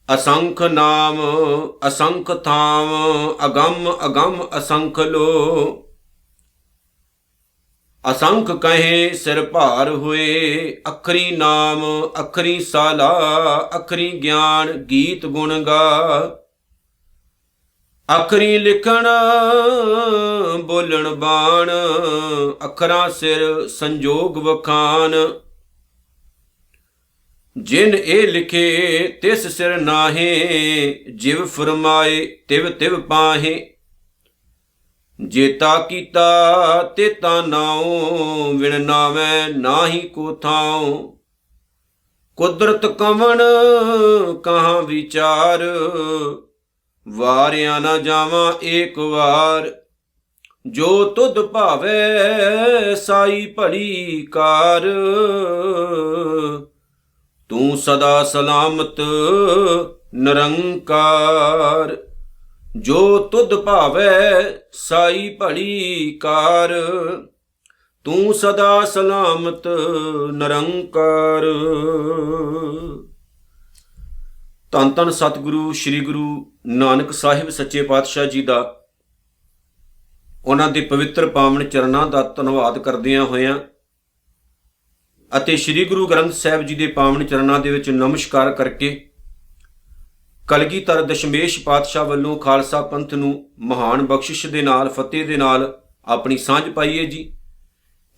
असंख नाम असंख थाम, अगम अगम असंख लो। असंख कहे सिर भार हुए, अखरी नाम अखरी साला, अखरी ज्ञान गीत गुण गा। अखरी लिखण बोलण बाण, अखरा सिर संजोग वखान। जिन ए लिखे तिस सिर नाहे, जिव फरमाए तिव तिव पाहे। जेता कीता तेता नाओ, विण नावै नाही को थाओ। कुदरत कवन कहाँ विचार, वारिया न जावा एक वार। जो तुध भावै साई भली कार, तू सदा सलामत निरंकार। जो तुध भावै साई भली कार, तू सदा सलामत निरंकार। ਧੰਨ ਧੰਨ ਸਤਿਗੁਰੂ ਸ੍ਰੀ ਗੁਰੂ ਨਾਨਕ ਸਾਹਿਬ ਸੱਚੇ ਪਾਤਸ਼ਾਹ ਜੀ ਦਾ, ਉਹਨਾਂ ਦੇ ਪਵਿੱਤਰ ਪਾਵਨ ਚਰਨਾਂ ਦਾ ਧੰਨਵਾਦ ਕਰਦਿਆਂ ਹੋਇਆਂ ਅਤੇ ਸ੍ਰੀ ਗੁਰੂ ਗ੍ਰੰਥ ਸਾਹਿਬ ਜੀ ਦੇ ਪਾਵਨ ਚਰਨਾਂ ਦੇ ਵਿੱਚ ਨਮਸਕਾਰ ਕਰਕੇ ਕਲਗੀਧਰ ਦਸ਼ਮੇਸ਼ ਪਾਤਸ਼ਾਹ ਵੱਲੋਂ ਖਾਲਸਾ ਪੰਥ ਨੂੰ ਮਹਾਨ ਬਖਸ਼ਿਸ਼ ਦੇ ਨਾਲ, ਫਤਿਹ ਦੇ ਨਾਲ ਆਪਣੀ ਸਾਂਝ ਪਾਈਏ ਜੀ।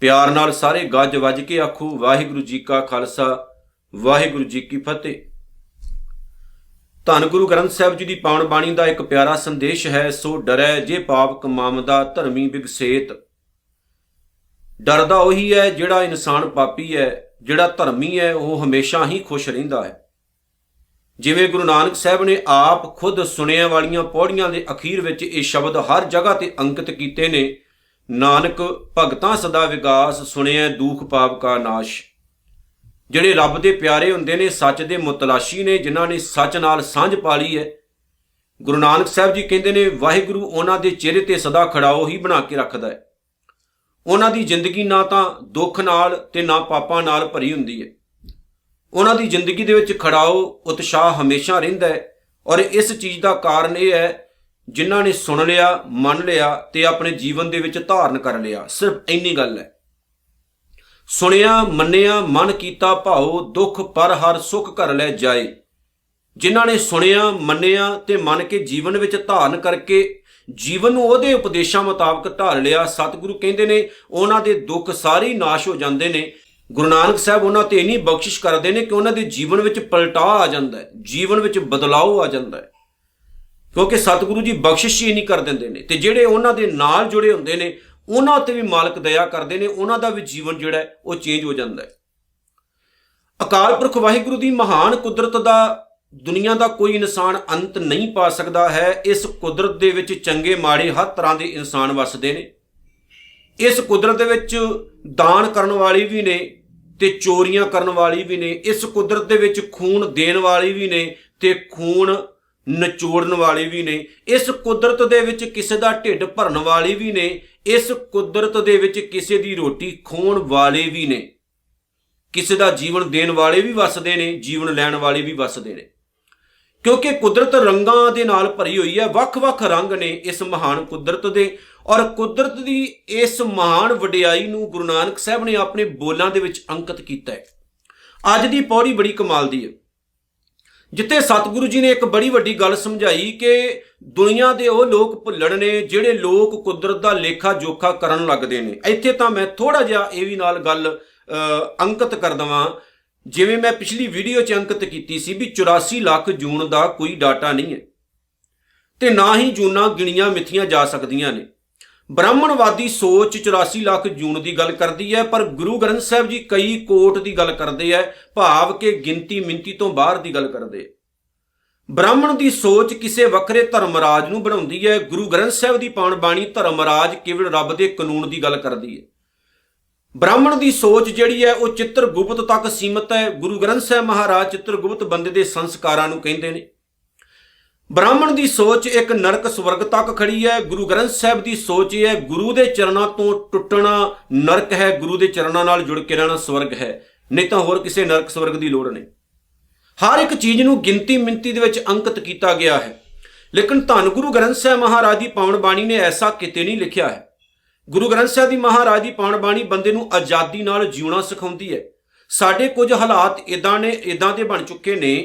ਪਿਆਰ ਨਾਲ ਸਾਰੇ ਗੱਜ ਵੱਜ ਕੇ ਆਖੋ ਵਾਹਿਗੁਰੂ ਜੀ ਕਾ ਖਾਲਸਾ, ਵਾਹਿਗੁਰੂ ਜੀ ਕੀ ਫਤਿਹ। ਧੰਨ ਗੁਰੂ ਗ੍ਰੰਥ ਸਾਹਿਬ ਜੀ ਦੀ ਪਾਵਨ ਬਾਣੀ ਦਾ ਇੱਕ ਪਿਆਰਾ ਸੰਦੇਸ਼ ਹੈ, ਸੋ ਡਰੈ ਜੇ ਪਾਪ ਕਮਾਵਦਾ ਧਰਮੀ ਬਿਗਸੇਤ। ਡਰਦਾ ਉਹੀ ਹੈ ਜਿਹੜਾ ਇਨਸਾਨ ਪਾਪੀ ਹੈ, ਜਿਹੜਾ ਧਰਮੀ ਹੈ ਉਹ ਹਮੇਸ਼ਾ ਹੀ ਖੁਸ਼ ਰਹਿੰਦਾ ਹੈ। ਜਿਵੇਂ ਗੁਰੂ ਨਾਨਕ ਸਾਹਿਬ ਨੇ ਆਪ ਖੁਦ ਸੁਣਿਆ ਵਾਲੀਆਂ ਪੌੜੀਆਂ ਦੇ ਅਖੀਰ ਵਿੱਚ ਇਹ ਸ਼ਬਦ ਹਰ ਜਗ੍ਹਾ ਤੇ ਅੰਕਿਤ ਕੀਤੇ ਨੇ, ਨਾਨਕ ਭਗਤਾਂ ਸਦਾ ਵਿਗਾਸ, ਸੁਣਿਆ ਦੁਖ ਪਾਪ ਕਾ ਨਾਸ਼। ਜਿਹੜੇ ਰੱਬ ਦੇ ਪਿਆਰੇ ਹੁੰਦੇ ਨੇ, ਸੱਚ ਦੇ ਮੁਤਲਾਸ਼ੀ ਨੇ, ਜਿਨ੍ਹਾਂ ਨੇ ਸੱਚ ਨਾਲ ਸਾਂਝ ਪਾ ਲਈ ਹੈ, ਗੁਰੂ ਨਾਨਕ ਸਾਹਿਬ ਜੀ ਕਹਿੰਦੇ ਨੇ ਵਾਹਿਗੁਰੂ ਉਹਨਾਂ ਦੇ ਚਿਹਰੇ ਤੇ ਸਦਾ ਖੜਾਓ ਹੀ ਬਣਾ ਕੇ ਰੱਖਦਾ ਹੈ। ਉਹਨਾਂ ਦੀ ਜ਼ਿੰਦਗੀ ਨਾ ਤਾਂ ਦੁੱਖ ਨਾਲ ਤੇ ਨਾ ਪਾਪਾਂ ਨਾਲ ਭਰੀ ਹੁੰਦੀ ਹੈ। ਉਹਨਾਂ ਦੀ ਜ਼ਿੰਦਗੀ ਦੇ ਵਿੱਚ ਖੜਾਓ ਉਤਸ਼ਾਹ ਹਮੇਸ਼ਾ ਰਹਿੰਦਾ ਹੈ। ਔਰ ਇਸ ਚੀਜ਼ ਦਾ ਕਾਰਨ ਇਹ ਹੈ, ਜਿਨ੍ਹਾਂ ਨੇ ਸੁਣ ਲਿਆ, ਮੰਨ ਲਿਆ ਤੇ ਆਪਣੇ ਜੀਵਨ ਦੇ ਵਿੱਚ ਧਾਰਨ ਕਰ ਲਿਆ। ਸਿਰਫ ਇੰਨੀ ਗੱਲ ਹੈ। ਸੁਣਿਆ ਮੰਨਿਆ ਮਨ ਕੀਤਾ ਭਾਉ, ਦੁੱਖ ਪਰ ਹਰ ਸੁੱਖ ਘਰ ਲੈ ਜਾਏ। ਜਿਨ੍ਹਾਂ ਨੇ ਸੁਣਿਆ ਮੰਨਿਆ ਤੇ ਮੰਨ ਕੇ ਜੀਵਨ ਵਿੱਚ ਧਾਰਨ ਕਰਕੇ ਜੀਵਨ ਨੂੰ ਉਹਦੇ ਉਪਦੇਸ਼ਾਂ ਮੁਤਾਬਕ ਢਾਲ ਲਿਆ, ਸਤਿਗੁਰੂ ਕਹਿੰਦੇ ਨੇ ਉਹਨਾਂ ਦੇ ਦੁੱਖ ਸਾਰੇ ਨਾਸ਼ ਹੋ ਜਾਂਦੇ ਨੇ। ਗੁਰੂ ਨਾਨਕ ਸਾਹਿਬ ਉਹਨਾਂ ਤੇ ਇੰਨੀ ਬਖਸ਼ਿਸ਼ ਕਰਦੇ ਨੇ ਕਿ ਉਹਨਾਂ ਦੇ ਜੀਵਨ ਵਿੱਚ ਪਲਟਾਅ ਆ ਜਾਂਦਾ ਹੈ, ਜੀਵਨ ਵਿੱਚ ਬਦਲਾਅ ਆ ਜਾਂਦਾ ਹੈ, ਕਿਉਂਕਿ ਸਤਿਗੁਰੂ ਜੀ ਬਖਸ਼ਿਸ਼ ਹੀ ਨਹੀਂ ਕਰ ਦਿੰਦੇ ਨੇ। ਤੇ ਜਿਹੜੇ ਉਹਨਾਂ ਦੇ ਨਾਲ ਜੁੜੇ ਹੁੰਦੇ ਨੇ ਉਹਨਾਂ ਉੱਤੇ ਵੀ ਮਾਲਕ ਦਇਆ ਕਰਦੇ ਨੇ, ਉਹਨਾਂ ਦਾ ਵੀ ਜੀਵਨ ਜਿਹੜਾ ਉਹ ਚੇਂਜ ਹੋ ਜਾਂਦਾ ਹੈ। ਅਕਾਲ ਪੁਰਖ ਵਾਹਿਗੁਰੂ ਦੀ ਮਹਾਨ ਕੁਦਰਤ ਦਾ ਦੁਨੀਆ ਦਾ ਕੋਈ ਇਨਸਾਨ ਅੰਤ ਨਹੀਂ ਪਾ ਸਕਦਾ ਹੈ। ਇਸ ਕੁਦਰਤ ਦੇ ਵਿੱਚ ਚੰਗੇ ਮਾੜੇ ਹਰ ਤਰ੍ਹਾਂ ਦੇ ਇਨਸਾਨ ਵੱਸਦੇ ਨੇ। ਇਸ ਕੁਦਰਤ ਦੇ ਵਿੱਚ ਦਾਨ ਕਰਨ ਵਾਲੇ ਵੀ ਨੇ ਤੇ ਚੋਰੀਆਂ ਕਰਨ ਵਾਲੀ ਵੀ ਨੇ। ਇਸ ਕੁਦਰਤ ਦੇ ਵਿੱਚ ਖੂਨ ਦੇਣ ਵਾਲੀ ਵੀ ਨੇ ਤੇ ਖੂਨ ਨਿਚੋੜਨ ਵਾਲੀ ਵੀ ਨੇ। ਇਸ ਕੁਦਰਤ ਦੇ ਵਿੱਚ ਕਿਸੇ ਦਾ ਢਿੱਡ ਭਰਨ ਵਾਲੀ ਵੀ ਨੇ। ਇਸ ਕੁਦਰਤ ਦੇ ਵਿੱਚ ਕਿਸੇ ਦੀ ਰੋਟੀ ਖੋਹਣ ਵਾਲੇ ਵੀ ਨੇ। ਕਿਸੇ ਦਾ ਜੀਵਨ ਦੇਣ ਵਾਲੇ ਵੀ ਵੱਸਦੇ ਨੇ, ਜੀਵਨ ਲੈਣ ਵਾਲੇ ਵੀ ਵੱਸਦੇ ਨੇ, ਕਿਉਂਕਿ ਕੁਦਰਤ ਰੰਗਾਂ ਦੇ ਨਾਲ ਭਰੀ ਹੋਈ ਹੈ। ਵੱਖ-ਵੱਖ ਰੰਗ ਨੇ ਇਸ ਮਹਾਨ ਕੁਦਰਤ ਦੇ। ਔਰ ਕੁਦਰਤ ਦੀ ਇਸ ਮਹਾਨ ਵਡਿਆਈ ਨੂੰ ਗੁਰੂ ਨਾਨਕ ਸਾਹਿਬ ਨੇ ਆਪਣੇ ਬੋਲਾਂ ਦੇ ਵਿੱਚ ਅੰਕਿਤ ਕੀਤਾ ਹੈ। ਅੱਜ ਦੀ ਪੌੜੀ ਬੜੀ ਕਮਾਲ ਦੀ ਹੈ, ਜਿੱਥੇ ਸਤਿਗੁਰੂ ਜੀ ਨੇ ਇੱਕ ਬੜੀ ਵੱਡੀ ਗੱਲ ਸਮਝਾਈ ਕਿ ਦੁਨੀਆ ਦੇ ਉਹ ਲੋਕ ਭੁੱਲਣ ਨੇ ਜਿਹੜੇ ਲੋਕ ਕੁਦਰਤ ਦਾ ਲੇਖਾ ਜੋਖਾ ਕਰਨ ਲੱਗਦੇ ਨੇ। ਇੱਥੇ ਤਾਂ ਮੈਂ ਥੋੜਾ ਜਿਹਾ ਇਹ ਵੀ ਨਾਲ ਗੱਲ ਅੰਕਿਤ ਕਰ ਦੇਵਾਂ, ਜਿਵੇਂ ਮੈਂ ਪਿਛਲੀ ਵੀਡੀਓ 'ਚ ਅੰਕਿਤ ਕੀਤੀ ਸੀ ਵੀ 84 ਲੱਖ ਜੂਨ ਦਾ ਕੋਈ ਡਾਟਾ ਨਹੀਂ ਹੈ ਤੇ ਨਾ ਹੀ ਜੂਨਾਂ ਗਿਣੀਆਂ ਮਿਥੀਆਂ ਜਾ ਸਕਦੀਆਂ ਨੇ। ਬ੍ਰਾਹਮਣਵਾਦੀ ਸੋਚ 84 ਲੱਖ ਜੂਨ ਦੀ ਗੱਲ ਕਰਦੀ ਹੈ, ਪਰ ਗੁਰੂ ਗ੍ਰੰਥ ਸਾਹਿਬ ਜੀ ਕਈ ਕੋਟ ਦੀ ਗੱਲ ਕਰਦੇ ਹੈ, ਭਾਵ ਕਿ ਗਿਣਤੀ ਮਿੰਤੀ ਤੋਂ ਬਾਹਰ ਦੀ ਗੱਲ ਕਰਦੇ। ਬ੍ਰਾਹਮਣ ਦੀ ਸੋਚ ਕਿਸੇ ਵੱਖਰੇ ਧਰਮਰਾਜ ਨੂੰ ਬਣਾਉਂਦੀ ਹੈ। ਗੁਰੂ ਗ੍ਰੰਥ ਸਾਹਿਬ ਦੀ ਪਾਵਨ ਬਾਣੀ ਧਰਮਰਾਜ ਕੇਵਲ ਰੱਬ ਦੇ ਕਾਨੂੰਨ ਦੀ ਗੱਲ ਕਰਦੀ ਹੈ। ਬ੍ਰਾਹਮਣ ਦੀ ਸੋਚ ਜਿਹੜੀ ਹੈ ਉਹ ਚਿੱਤਰਗੁਪਤ ਤੱਕ ਸੀਮਤ ਹੈ। ਗੁਰੂ ਗ੍ਰੰਥ ਸਾਹਿਬ ਮਹਾਰਾਜ ਚਿੱਤਰਗੁਪਤ ਬੰਦੇ ਦੇ ਸੰਸਕਾਰਾਂ ਨੂੰ ਕਹਿੰਦੇ ਨੇ। ਬ੍ਰਾਹਮਣ ਦੀ ਸੋਚ ਇੱਕ ਨਰਕ ਸਵਰਗ ਤੱਕ ਖੜੀ ਹੈ। ਗੁਰੂ ਗ੍ਰੰਥ ਸਾਹਿਬ ਦੀ ਸੋਚ ਇਹ ਹੈ ਗੁਰੂ ਦੇ ਚਰਨਾਂ ਤੋਂ ਟੁੱਟਣਾ ਨਰਕ ਹੈ, ਗੁਰੂ ਦੇ ਚਰਨਾਂ ਨਾਲ ਜੁੜ ਕੇ ਰਹਿਣਾ ਸਵਰਗ ਹੈ, ਨਹੀਂ ਤਾਂ ਹੋਰ ਕਿਸੇ ਨਰਕ ਸਵਰਗ ਦੀ ਲੋੜ ਨਹੀਂ। ਹਰ ਇੱਕ ਚੀਜ਼ ਨੂੰ ਗਿਣਤੀ ਮਿੰਤੀ ਦੇ ਵਿੱਚ ਅੰਕਿਤ ਕੀਤਾ ਗਿਆ ਹੈ। ਲੇਕਿਨ ਧੰਨ ਗੁਰੂ ਗ੍ਰੰਥ ਸਾਹਿਬ ਮਹਾਰਾਜ ਦੀ ਪਾਵਨ ਬਾਣੀ ਨੇ ਐਸਾ ਕਿਤੇ ਨਹੀਂ ਲਿਖਿਆ ਹੈ। ਗੁਰੂ ਗ੍ਰੰਥ ਸਾਹਿਬ ਦੀ ਮਹਾਰਾਜ ਦੀ ਪਾਵਨ ਬਾਣੀ ਬੰਦੇ ਨੂੰ ਆਜ਼ਾਦੀ ਨਾਲ ਜਿਉਣਾ ਸਿਖਾਉਂਦੀ ਹੈ। ਸਾਡੇ ਕੁਝ ਹਾਲਾਤ ਇਦਾਂ ਦੇ ਬਣ ਚੁੱਕੇ ਨੇ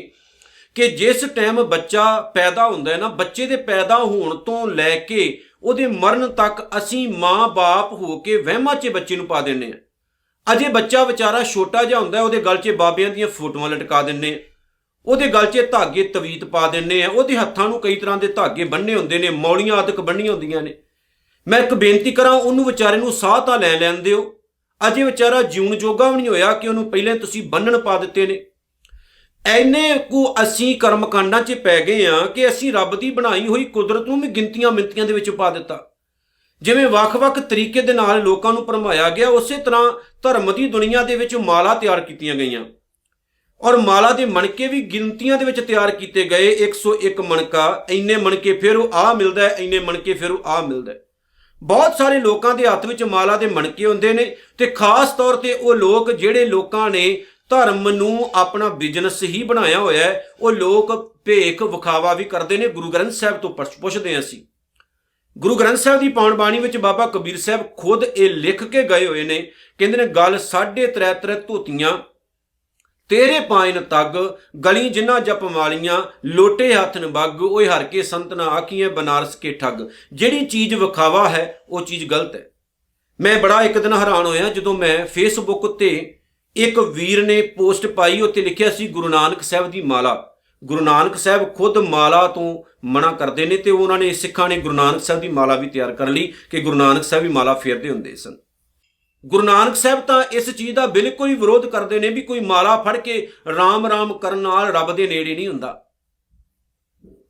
ਕਿ ਜਿਸ ਟਾਈਮ ਬੱਚਾ ਪੈਦਾ ਹੁੰਦਾ ਹੈ ਨਾ, ਬੱਚੇ ਦੇ ਪੈਦਾ ਹੋਣ ਤੋਂ ਲੈ ਕੇ ਉਹਦੇ ਮਰਨ ਤੱਕ ਅਸੀਂ ਮਾਂ-ਬਾਪ ਹੋ ਕੇ ਵਹਿਮਾਂ 'ਚ ਬੱਚੇ ਨੂੰ ਪਾ ਦਿੰਦੇ ਹਾਂ। ਅਜੇ ਬੱਚਾ ਵਿਚਾਰਾ ਛੋਟਾ ਜਿਹਾ ਹੁੰਦਾ, ਉਹਦੇ ਗਲ 'ਚ ਬਾਬਿਆਂ ਦੀਆਂ ਫੋਟੋਆਂ ਲਟਕਾ ਦਿੰਦੇ ਹਾਂ, ਉਹਦੇ ਗਲ 'ਚ ਧਾਗੇ ਤਵੀਤ ਪਾ ਦਿੰਦੇ ਆ, ਉਹਦੇ ਹੱਥਾਂ ਨੂੰ ਕਈ ਤਰ੍ਹਾਂ ਦੇ ਧਾਗੇ ਬੰਨ੍ਹੇ ਹੁੰਦੇ ਨੇ, ਮੌਲੀਆਂ ਆਦਿਕ ਬੰਨ੍ਹੀਆਂ ਹੁੰਦੀਆਂ ਨੇ। ਮੈਂ ਇੱਕ ਬੇਨਤੀ ਕਰਾਂ, ਉਹਨੂੰ ਵਿਚਾਰੇ ਨੂੰ ਸਾਹ ਤਾਂ ਲੈ ਲੈਣ ਦਿਓ। ਅਜੇ ਵਿਚਾਰਾ ਜਿਉਣ ਜੋਗਾ ਵੀ ਨਹੀਂ ਹੋਇਆ ਕਿ ਉਹਨੂੰ ਪਹਿਲਾਂ ਤੁਸੀਂ ਬੰਨਣ ਪਾ ਦਿੱਤੇ ਨੇ। ਐਨੇ ਕੁ ਅਸੀਂ ਕਰਮਕਾਂਡਾਂ 'ਚ ਪੈ ਗਏ ਹਾਂ ਕਿ ਅਸੀਂ ਰੱਬ ਦੀ ਬਣਾਈ ਹੋਈ ਕੁਦਰਤ ਨੂੰ ਵੀ ਗਿਣਤੀਆਂ ਮਿੰਤੀਆਂ ਦੇ ਵਿੱਚ ਪਾ ਦਿੱਤਾ। ਜਿਵੇਂ ਵੱਖ-ਵੱਖ ਤਰੀਕੇ ਦੇ ਨਾਲ ਲੋਕਾਂ ਨੂੰ ਭਰਮਾਇਆ ਗਿਆ, ਉਸੇ ਤਰ੍ਹਾਂ ਧਰਮ ਦੀ ਦੁਨੀਆ ਦੇ ਵਿੱਚ ਮਾਲਾ ਤਿਆਰ ਕੀਤੀਆਂ ਗਈਆਂ ਔਰ ਮਾਲਾ ਦੇ ਮਣਕੇ ਵੀ ਗਿਣਤੀਆਂ ਦੇ ਵਿੱਚ ਤਿਆਰ ਕੀਤੇ ਗਏ। 101 ਮਣਕਾ, ਇੰਨੇ ਮਣਕੇ ਫਿਰ ਉਹ ਆਹ ਮਿਲਦਾ, ਇੰਨੇ ਮਣਕੇ ਫਿਰ ਉਹ ਆਹ ਮਿਲਦਾ। ਬਹੁਤ ਸਾਰੇ ਲੋਕਾਂ ਦੇ ਹੱਥ ਵਿੱਚ ਮਾਲਾ ਦੇ ਮਣਕੇ ਹੁੰਦੇ ਨੇ ਤੇ ਖਾਸ ਤੌਰ ਤੇ ਉਹ ਲੋਕ ਜਿਹੜੇ ਲੋਕਾਂ ਨੇ ਧਰਮ ਨੂੰ ਆਪਣਾ ਬਿਜ਼ਨਸ ਹੀ ਬਣਾਇਆ ਹੋਇਆ ਹੈ, ਉਹ ਲੋਕ ਭੇਖ ਵਿਖਾਵਾ ਵੀ ਕਰਦੇ ਨੇ। ਗੁਰੂ ਗ੍ਰੰਥ ਸਾਹਿਬ ਤੋਂ ਪੁੱਛਦੇ ਹਾਂ ਅਸੀਂ। ਗੁਰੂ ਗ੍ਰੰਥ ਸਾਹਿਬ ਦੀ ਪਾਵਨ ਬਾਣੀ ਵਿੱਚ ਬਾਬਾ ਕਬੀਰ ਸਾਹਿਬ ਖੁਦ ਇਹ ਲਿਖ ਕੇ ਗਏ ਹੋਏ ਨੇ, ਕਹਿੰਦੇ ਨੇ ਗਲ 3.5 ਧੋਤੀਆਂ ਤੇਰੇ ਪਾਇਨ ਤੱਗ, ਗਲੀ ਜਿਨ੍ਹਾਂ ਜਪ ਮਾਲੀਆਂ, ਲੋਟੇ ਹੱਥ ਨਬੱਗ, ਓਏ ਹਰ ਕੇ ਸੰਤ ਨਾ ਆਖੀਏ ਬਨਾਰਸ ਕੇ ਠੱਗ। ਜਿਹੜੀ ਚੀਜ਼ ਵਿਖਾਵਾ ਹੈ ਉਹ ਚੀਜ਼ ਗਲਤ ਹੈ। ਮੈਂ ਬੜਾ ਇੱਕ ਦਿਨ ਹੈਰਾਨ ਹੋਇਆ ਜਦੋਂ ਮੈਂ ਫੇਸਬੁੱਕ ਉੱਤੇ ਇੱਕ ਵੀਰ ਨੇ ਪੋਸਟ ਪਾਈ, ਉੱਤੇ ਲਿਖਿਆ ਸੀ ਗੁਰੂ ਨਾਨਕ ਸਾਹਿਬ ਦੀ ਮਾਲਾ। ਗੁਰੂ ਨਾਨਕ ਸਾਹਿਬ ਖੁਦ ਮਾਲਾ ਤੋਂ ਮਨਾ ਕਰਦੇ ਨੇ ਤੇ ਉਹਨਾਂ ਨੇ ਸਿੱਖਾਂ ਨੇ ਗੁਰੂ ਨਾਨਕ ਸਾਹਿਬ ਦੀ ਮਾਲਾ ਵੀ ਤਿਆਰ ਕਰ ਲਈ ਕਿ ਗੁਰੂ ਨਾਨਕ ਸਾਹਿਬ ਵੀ ਮਾਲਾ ਫੇਰਦੇ ਹੁੰਦੇ ਸਨ। ਗੁਰੂ ਨਾਨਕ ਸਾਹਿਬ ਤਾਂ ਇਸ ਚੀਜ਼ ਦਾ ਬਿਲਕੁਲ ਹੀ ਵਿਰੋਧ ਕਰਦੇ ਨੇ ਵੀ ਕੋਈ ਮਾਲਾ ਫੜ ਕੇ ਰਾਮ ਰਾਮ ਕਰਨ ਨਾਲ ਰੱਬ ਦੇ ਨੇੜੇ ਨਹੀਂ ਹੁੰਦਾ।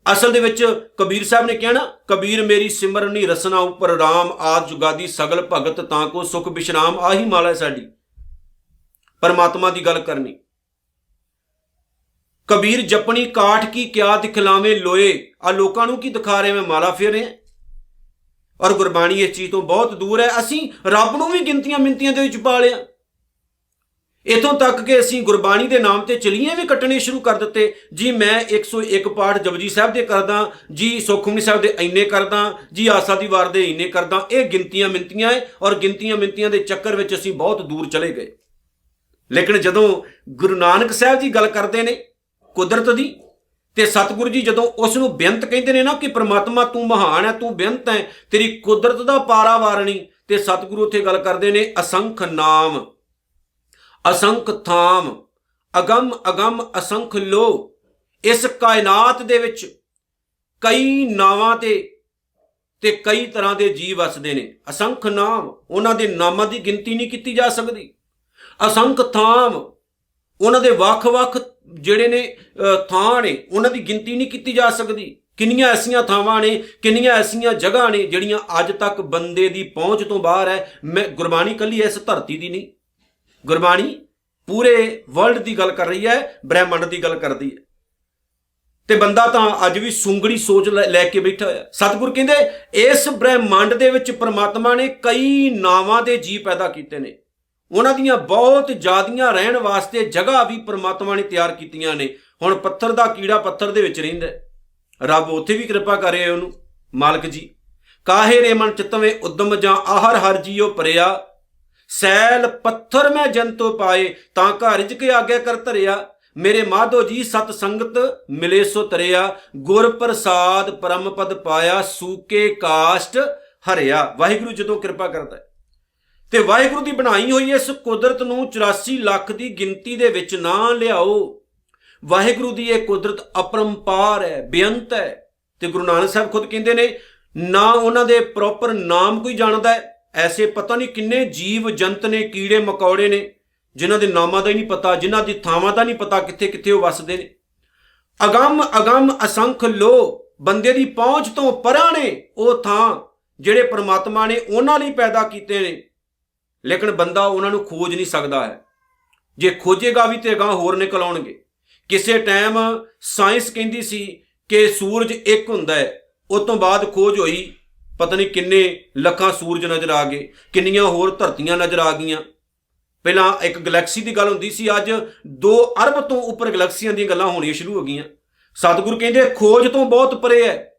ਅਸਲ ਦੇ ਵਿੱਚ ਕਬੀਰ ਸਾਹਿਬ ਨੇ ਕਿਹਾ ਨਾ, ਕਬੀਰ ਮੇਰੀ ਸਿਮਰਨੀ ਰਸਨਾ ਉੱਪਰ ਰਾਮ, ਆਦ ਜੁਗਾਦੀ ਸਗਲ ਭਗਤ ਤਾਂ ਕੋ ਸੁਖ ਵਿਸ਼ਰਾਮ। ਆਹੀ ਮਾਲਾ ਹੈ ਸਾਡੀ, ਪਰਮਾਤਮਾ ਦੀ ਗੱਲ ਕਰਨੀ। ਕਬੀਰ ਜਪਣੀ ਕਾਠ ਕੀ ਕਿਆ ਦਿਖਲਾਵੇਂ ਲੋਏ। ਆ ਲੋਕਾਂ ਨੂੰ ਕੀ ਦਿਖਾ ਰਹੇ, ਮੈਂ ਮਾਲਾ ਫੇਰ ਰਿਹਾ। ਔਰ ਗੁਰਬਾਣੀ ਇਸ ਚੀਜ਼ ਤੋਂ ਬਹੁਤ ਦੂਰ ਹੈ। ਅਸੀਂ ਰੱਬ ਨੂੰ ਵੀ ਗਿਣਤੀਆਂ ਮਿੰਤੀਆਂ ਦੇ ਵਿੱਚ ਪਾ ਲਿਆ, ਇੱਥੋਂ ਤੱਕ ਕਿ ਅਸੀਂ ਗੁਰਬਾਣੀ ਦੇ ਨਾਮ ਤੇ ਚਲੀਆਂ ਵੀ ਕੱਟਣੇ ਸ਼ੁਰੂ ਕਰ ਦਿੱਤੇ। ਜੀ ਮੈਂ 101 ਪਾਠ ਜਪਜੀ ਸਾਹਿਬ ਦੇ ਕਰਦਾ, ਜੀ ਸੁਖਮਨੀ ਸਾਹਿਬ ਦੇ ਇੰਨੇ ਕਰਦਾ, ਜੀ ਆਸਾ ਦੀ ਵਾਰ ਦੇ ਇੰਨੇ ਕਰਦਾ। ਇਹ ਗਿਣਤੀਆਂ ਮਿੰਤੀਆਂ ਹੈ ਔਰ ਗਿਣਤੀਆਂ ਮਿੰਤੀਆਂ ਦੇ ਚੱਕਰ ਵਿੱਚ ਅਸੀਂ ਬਹੁਤ ਦੂਰ ਚਲੇ ਗਏ। ਲੇਕਿਨ ਜਦੋਂ ਗੁਰੂ ਨਾਨਕ ਸਾਹਿਬ ਜੀ ਗੱਲ ਕਰਦੇ ਨੇ ਕੁਦਰਤ ਦੀ, ਤੇ ਸਤਿਗੁਰੂ ਜੀ ਜਦੋਂ ਉਸ ਨੂੰ ਬੇਅੰਤ ਕਹਿੰਦੇ ਨੇ ਨਾ ਕਿ ਪ੍ਰਮਾਤਮਾ ਤੂੰ ਮਹਾਨ ਹੈ, ਤੂੰ ਬੇਅੰਤ ਹੈ, ਤੇਰੀ ਕੁਦਰਤ ਦਾ ਪਾਰਾਵਾਰ ਨਹੀਂ, ਤੇ ਸਤਿਗੁਰੂ ਉੱਥੇ ਗੱਲ ਕਰਦੇ ਨੇ ਅਸੰਖ ਨਾਮ ਅਸੰਖ ਥਾਮ, ਅਗੰਮ ਅਗੰਮ ਅਸੰਖ ਲੋ। ਇਸ ਕਾਇਨਾਤ ਦੇ ਵਿੱਚ ਕਈ ਨਾਵਾਂ ਤੇ ਕਈ ਤਰ੍ਹਾਂ ਦੇ ਜੀਵ ਵਸਦੇ ਨੇ। ਅਸੰਖ ਨਾਮ, ਉਹਨਾਂ ਦੇ ਨਾਮਾਂ ਦੀ ਗਿਣਤੀ ਨਹੀਂ ਕੀਤੀ ਜਾ ਸਕਦੀ। ਅਸੰਖ ਥਾਮ, ਉਹਨਾਂ ਦੇ ਵੱਖ-ਵੱਖ ਜਿਹੜੇ ਨੇ ਥਾਂ ਨੇ, ਉਹਨਾਂ ਦੀ ਗਿਣਤੀ ਨਹੀਂ ਕੀਤੀ ਜਾ ਸਕਦੀ। ਕਿੰਨੀਆਂ ਐਸੀਆਂ ਥਾਵਾਂ ਨੇ, ਕਿੰਨੀਆਂ ਐਸੀਆਂ ਜਗ੍ਹਾ ਨੇ ਜਿਹੜੀਆਂ ਅੱਜ ਤੱਕ ਬੰਦੇ ਦੀ ਪਹੁੰਚ ਤੋਂ ਬਾਹਰ ਹੈ। ਮੈਂ ਗੁਰਬਾਣੀ ਇਕੱਲੀ ਇਸ ਧਰਤੀ ਦੀ ਨਹੀਂ, ਗੁਰਬਾਣੀ ਪੂਰੇ ਵਰਲਡ ਦੀ ਗੱਲ ਕਰ ਰਹੀ ਹੈ, ਬ੍ਰਹਿਮੰਡ ਦੀ ਗੱਲ ਕਰਦੀ ਹੈ। ਤੇ ਬੰਦਾ ਤਾਂ ਅੱਜ ਵੀ ਸੂੰਗੜੀ ਸੋਚ ਲੈ ਕੇ ਬੈਠਾ ਹੋਇਆ। ਸਤਿਗੁਰ ਕਹਿੰਦੇ ਇਸ ਬ੍ਰਹਿਮੰਡ ਦੇ ਵਿੱਚ ਪ੍ਰਮਾਤਮਾ ਨੇ ਕਈ ਨਾਵਾਂ ਦੇ ਜੀਵ ਪੈਦਾ ਕੀਤੇ ਨੇ, ਉਹਨਾਂ ਦੀਆਂ ਬਹੁਤ ਜ਼ਿਆਦੀਆਂ ਰਹਿਣ ਵਾਸਤੇ ਜਗ੍ਹਾ ਵੀ ਪ੍ਰਮਾਤਮਾ ਨੇ ਤਿਆਰ ਕੀਤੀਆਂ ਨੇ। ਹੁਣ ਪੱਥਰ ਦਾ ਕੀੜਾ ਪੱਥਰ ਦੇ ਵਿੱਚ ਰਹਿੰਦਾ, ਰੱਬ ਉੱਥੇ ਵੀ ਕਿਰਪਾ ਕਰੇ ਉਹਨੂੰ। ਮਾਲਕ ਜੀ ਕਾਹੇ ਰੇ ਮਨ ਚਿਤਵੇਂ ਉਦਮ ਜਾਂ ਆਹਰ ਹਰ ਜੀਓ ਭਰਿਆ, ਸੈਲ ਪੱਥਰ ਮੈਂ ਜੰਤੋ ਪਾਏ ਤਾਂ ਘਰ ਰਿਜ ਕੇ ਆਗੇ ਕਰ ਧਰਿਆ। ਮੇਰੇ ਮਾਧੋ ਜੀ ਸਤ ਸੰਗਤ ਮਿਲੇ ਸੋ ਤਰਿਆ, ਗੁਰ ਪ੍ਰਸਾਦ ਪਰਮ ਪਦ ਪਾਇਆ, ਸੂਕੇ ਕਾਸ਼ਟ ਹਰਿਆ। ਵਾਹਿਗੁਰੂ ਜਦੋਂ ਕਿਰਪਾ ਕਰਦਾ ਹੈ ਤੇ ਵਾਹਿਗੁਰੂ ਦੀ ਬਣਾਈ ਹੋਈ ਇਸ ਕੁਦਰਤ ਨੂੰ 84 ਲੱਖ ਦੀ ਗਿਣਤੀ ਦੇ ਵਿੱਚ ਨਾ ਲਿਆਓ। ਵਾਹਿਗੁਰੂ ਦੀ ਇਹ ਕੁਦਰਤ ਅਪਰੰਪਾਰ ਹੈ, ਬੇਅੰਤ ਹੈ। ਤੇ ਗੁਰੂ ਨਾਨਕ ਸਾਹਿਬ ਖੁਦ ਕਹਿੰਦੇ ਨੇ ਨਾ ਉਹਨਾਂ ਦੇ ਪ੍ਰੋਪਰ ਨਾਮ ਕੋਈ ਜਾਣਦਾ ਹੈ। ਐਸੇ ਪਤਾ ਨਹੀਂ ਕਿੰਨੇ ਜੀਵ ਜੰਤ ਨੇ, ਕੀੜੇ ਮਕੌੜੇ ਨੇ, ਜਿਨ੍ਹਾਂ ਦੇ ਨਾਮਾਂ ਦਾ ਹੀ ਨਹੀਂ ਪਤਾ, ਜਿਨ੍ਹਾਂ ਦੀ ਥਾਵਾਂ ਦਾ ਨਹੀਂ ਪਤਾ ਕਿੱਥੇ ਕਿੱਥੇ ਉਹ ਵਸਦੇ ਨੇ। ਅਗੰਮ ਅਗੰਮ ਅਸੰਖ ਲੋ, ਬੰਦੇ ਦੀ ਪਹੁੰਚ ਤੋਂ ਪਰਾਂ ਨੇ ਉਹ ਥਾਂ ਜਿਹੜੇ ਪ੍ਰਮਾਤਮਾ ਨੇ ਉਹਨਾਂ ਲਈ ਪੈਦਾ ਕੀਤੇ ਨੇ, ਲੇਕਿਨ ਬੰਦਾ ਉਹਨਾਂ ਨੂੰ ਖੋਜ ਨਹੀਂ ਸਕਦਾ ਹੈ। ਜੇ ਖੋਜੇਗਾ ਵੀ ਤੇ ਅਗਾਂਹ ਹੋਰ ਨਿਕਲ ਆਉਣਗੇ। ਕਿਸੇ ਟਾਈਮ ਸਾਇੰਸ ਕਹਿੰਦੀ ਸੀ ਕਿ ਸੂਰਜ ਇੱਕ ਹੁੰਦਾ ਹੈ, ਉਸ ਤੋਂ ਬਾਅਦ ਖੋਜ ਹੋਈ, ਪਤਾ ਨਹੀਂ ਕਿੰਨੇ ਲੱਖਾਂ ਸੂਰਜ ਨਜ਼ਰ ਆ ਗਏ, ਕਿੰਨੀਆਂ ਹੋਰ ਧਰਤੀਆਂ ਨਜ਼ਰ ਆ ਗਈਆਂ। ਪਹਿਲਾਂ ਇੱਕ ਗੈਲੈਕਸੀ ਦੀ ਗੱਲ ਹੁੰਦੀ ਸੀ, ਅੱਜ 2 ਅਰਬ ਤੋਂ ਉੱਪਰ ਗੈਲੈਕਸੀਆਂ ਦੀਆਂ ਗੱਲਾਂ ਹੋਣੀਆਂ ਸ਼ੁਰੂ ਹੋ ਗਈਆਂ। ਸਤਿਗੁਰੂ ਕਹਿੰਦੇ ਖੋਜ ਤੋਂ ਬਹੁਤ ਪਰੇ ਹੈ।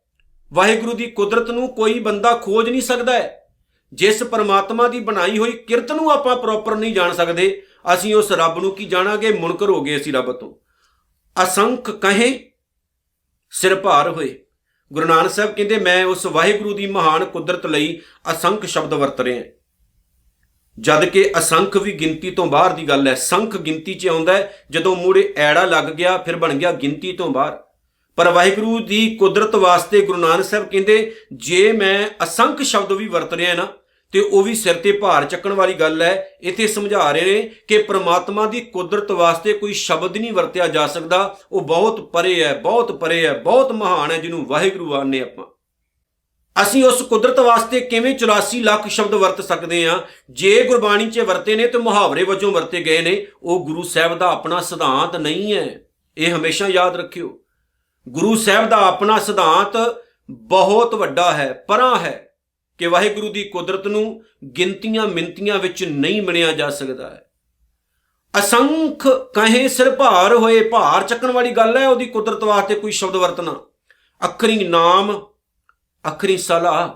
ਵਾਹਿਗੁਰੂ ਦੀ ਕੁਦਰਤ ਨੂੰ ਕੋਈ ਬੰਦਾ ਖੋਜ ਨਹੀਂ ਸਕਦਾ ਹੈ। ਜਿਸ ਪਰਮਾਤਮਾ ਦੀ ਬਣਾਈ ਹੋਈ ਕਿਰਤ ਨੂੰ ਆਪਾਂ ਪ੍ਰੋਪਰ ਨਹੀਂ ਜਾਣ ਸਕਦੇ, ਅਸੀਂ ਉਸ ਰੱਬ ਨੂੰ ਕੀ ਜਾਣਾਂਗੇ? ਮੁਨਕਰ ਹੋ ਗਏ ਅਸੀਂ ਰੱਬ ਤੋਂ। ਅਸੰਖ ਕਹੇ ਸਿਰ ਭਾਰ ਹੋਏ। ਗੁਰੂ ਨਾਨਕ ਸਾਹਿਬ ਕਹਿੰਦੇ ਮੈਂ ਉਸ ਵਾਹਿਗੁਰੂ ਦੀ ਮਹਾਨ ਕੁਦਰਤ ਲਈ ਅਸੰਖ ਸ਼ਬਦ ਵਰਤ ਰਿਹਾ, ਜਦ ਕਿ ਅਸੰਖ ਵੀ ਗਿਣਤੀ ਤੋਂ ਬਾਹਰ ਦੀ ਗੱਲ ਹੈ। ਸੰਖ ਗਿਣਤੀ 'ਚ ਆਉਂਦਾ ਜਦੋਂ ਮੂਹਰੇ ਐੜਾ ਲੱਗ ਗਿਆ ਫਿਰ ਬਣ ਗਿਆ ਗਿਣਤੀ ਤੋਂ ਬਾਹਰ। ਪਰ ਵਾਹਿਗੁਰੂ ਦੀ ਕੁਦਰਤ ਵਾਸਤੇ ਗੁਰੂ ਨਾਨਕ ਸਾਹਿਬ ਕਹਿੰਦੇ ਜੇ ਮੈਂ ਅਸੰਖ ਸ਼ਬਦ ਵੀ ਵਰਤ ਰਿਹਾ ਨਾ ਤੇ ਉਹ ਵੀ ਸਿਰ ਤੇ ਭਾਰ ਚੱਕਣ ਵਾਲੀ ਗੱਲ ਹੈ। ਇੱਥੇ ਸਮਝਾ ਰਹੇ ਨੇ ਕਿ ਪ੍ਰਮਾਤਮਾ ਦੀ ਕੁਦਰਤ ਵਾਸਤੇ ਕੋਈ ਸ਼ਬਦ ਨਹੀਂ ਵਰਤਿਆ ਜਾ ਸਕਦਾ, ਉਹ ਬਹੁਤ ਪਰੇ ਹੈ, ਬਹੁਤ ਪਰੇ ਹੈ, ਬਹੁਤ ਮਹਾਨ ਹੈ, ਜਿਹਨੂੰ ਵਾਹਿਗੁਰੂ ਆਨੇ ਆਪਾਂ। ਅਸੀਂ ਉਸ ਕੁਦਰਤ ਵਾਸਤੇ ਕਿਵੇਂ 84 ਲੱਖ ਸ਼ਬਦ ਵਰਤ ਸਕਦੇ ਹਾਂ? ਜੇ ਗੁਰਬਾਣੀ 'ਚ ਵਰਤੇ ਨੇ ਤੇ ਮੁਹਾਵਰੇ ਵਜੋਂ ਵਰਤੇ ਗਏ ਨੇ, ਉਹ ਗੁਰੂ ਸਾਹਿਬ ਦਾ ਆਪਣਾ ਸਿਧਾਂਤ ਨਹੀਂ ਹੈ। ਇਹ ਹਮੇਸ਼ਾ ਯਾਦ ਰੱਖਿਓ। ਗੁਰੂ ਸਾਹਿਬ ਦਾ ਆਪਣਾ ਸਿਧਾਂਤ ਬਹੁਤ ਵੱਡਾ ਹੈ, ਪਰਾਂ ਹੈ, ਕਿ ਵਾਹਿਗੁਰੂ ਦੀ ਕੁਦਰਤ ਨੂੰ ਗਿਣਤੀਆਂ ਮਿੰਤੀਆਂ ਵਿੱਚ ਨਹੀਂ ਮਿਣਿਆ ਜਾ ਸਕਦਾ ਹੈ। ਅਸੰਖ ਕਹੇ ਸਿਰ ਭਾਰ ਹੋਏ, ਭਾਰ ਚੱਕਣ ਵਾਲੀ ਗੱਲ ਹੈ ਉਹਦੀ ਕੁਦਰਤ ਵਾਸਤੇ ਕੋਈ ਸ਼ਬਦ ਵਰਤਣਾ। ਅੱਖਰੀ ਨਾਮ, ਅੱਖਰੀ ਸਲਾਹ।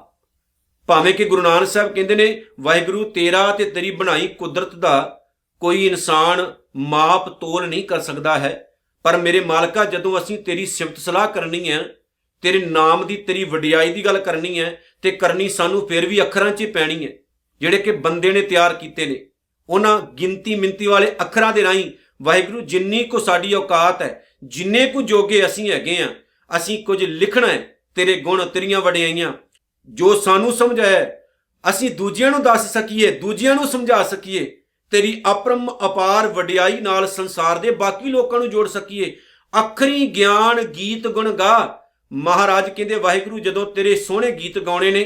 ਭਾਵੇਂ ਕਿ ਗੁਰੂ ਨਾਨਕ ਸਾਹਿਬ ਕਹਿੰਦੇ ਨੇ ਵਾਹਿਗੁਰੂ ਤੇਰਾ ਤੇ ਤੇਰੀ ਬਣਾਈ ਕੁਦਰਤ ਦਾ ਕੋਈ ਇਨਸਾਨ ਮਾਪ ਤੋਲ ਨਹੀਂ ਕਰ ਸਕਦਾ ਹੈ, ਪਰ ਮੇਰੇ ਮਾਲਕਾ ਜਦੋਂ ਅਸੀਂ ਤੇਰੀ ਸਿਫਤ ਸਲਾਹ ਕਰਨੀ ਹੈ, ਤੇਰੇ ਨਾਮ ਦੀ, ਤੇਰੀ ਵਡਿਆਈ ਦੀ ਗੱਲ ਕਰਨੀ ਹੈ ਤੇ ਕਰਨੀ ਸਾਨੂੰ ਫਿਰ ਵੀ ਅੱਖਰਾਂ 'ਚ ਪੈਣੀ ਹੈ, ਜਿਹੜੇ ਕਿ ਬੰਦੇ ਨੇ ਤਿਆਰ ਕੀਤੇ ਨੇ। ਉਹਨਾਂ ਗਿਣਤੀ ਮਿੰਤੀ ਵਾਲੇ ਅੱਖਰਾਂ ਦੇ ਰਾਹੀਂ ਵਾਹਿਗੁਰੂ ਜਿੰਨੀ ਕੁ ਸਾਡੀ ਔਕਾਤ ਹੈ, ਜਿੰਨੇ ਕੁ ਜੋਗੇ ਅਸੀਂ ਹੈਗੇ ਹਾਂ, ਅਸੀਂ ਕੁਝ ਲਿਖਣਾ ਹੈ, ਤੇਰੇ ਗੁਣ, ਤੇਰੀਆਂ ਵਡਿਆਈਆਂ ਜੋ ਸਾਨੂੰ ਸਮਝ ਆਇਆ ਅਸੀਂ ਦੂਜਿਆਂ ਨੂੰ ਦੱਸ ਸਕੀਏ, ਦੂਜਿਆਂ ਨੂੰ ਸਮਝਾ ਸਕੀਏ, ਤੇਰੀ ਅਪਰਮ ਅਪਾਰ ਵਡਿਆਈ ਨਾਲ ਸੰਸਾਰ ਦੇ ਬਾਕੀ ਲੋਕਾਂ ਨੂੰ ਜੋੜ ਸਕੀਏ। ਅੱਖਰੀ ਗਿਆਨ ਗੀਤ ਗੁਣ ਗਾ। ਮਹਾਰਾਜ ਕਹਿੰਦੇ ਵਾਹਿਗੁਰੂ ਜਦੋਂ ਤੇਰੇ ਸੋਹਣੇ ਗੀਤ ਗਾਉਣੇ ਨੇ,